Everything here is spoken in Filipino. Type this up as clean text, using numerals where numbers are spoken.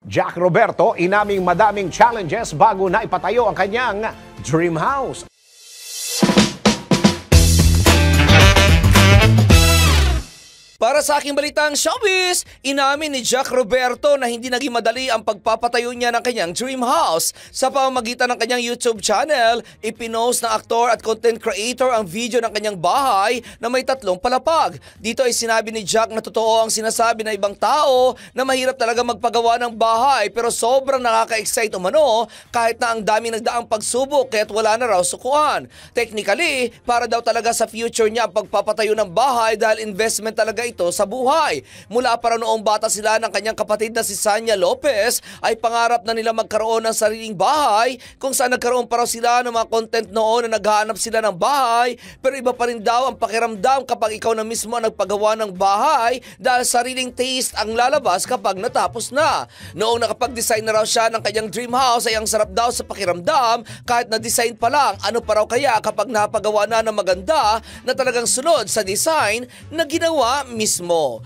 Jack Roberto, inaming madaming challenges bago na ipatayo ang kanyang dream house. Para sa aking balitang showbiz, inamin ni Jack Roberto na hindi naging madali ang pagpapatayo niya ng kanyang dream house. Sa pamamagitan ng kanyang YouTube channel, ipinost ng aktor at content creator ang video ng kanyang bahay na may 3 palapag. Dito ay sinabi ni Jack na totoo ang sinasabi ng ibang tao na mahirap talaga magpagawa ng bahay pero sobrang nakaka-excite umano kahit na ang daming nagdaang pagsubok kaya't wala na raw sukuan. Technically, para daw talaga sa future niya ang pagpapatayo ng bahay dahil investment talaga ito sa buhay. Mula para noong bata sila ng kanyang kapatid na si Sanya Lopez ay pangarap na nila magkaroon ng sariling bahay kung saan nagkaroon pa raw sila ng mga content noon na naghahanap sila ng bahay pero iba pa rin daw ang pakiramdam kapag ikaw na mismo ang nagpagawa ng bahay dahil sariling taste ang lalabas kapag natapos na. Noong nakapag-design na raw siya ng kanyang dream house ay ang sarap daw sa pakiramdam kahit na-design pa lang. Ano pa raw kaya kapag napagawa na ng maganda na talagang sunod sa design na ginawa mismo.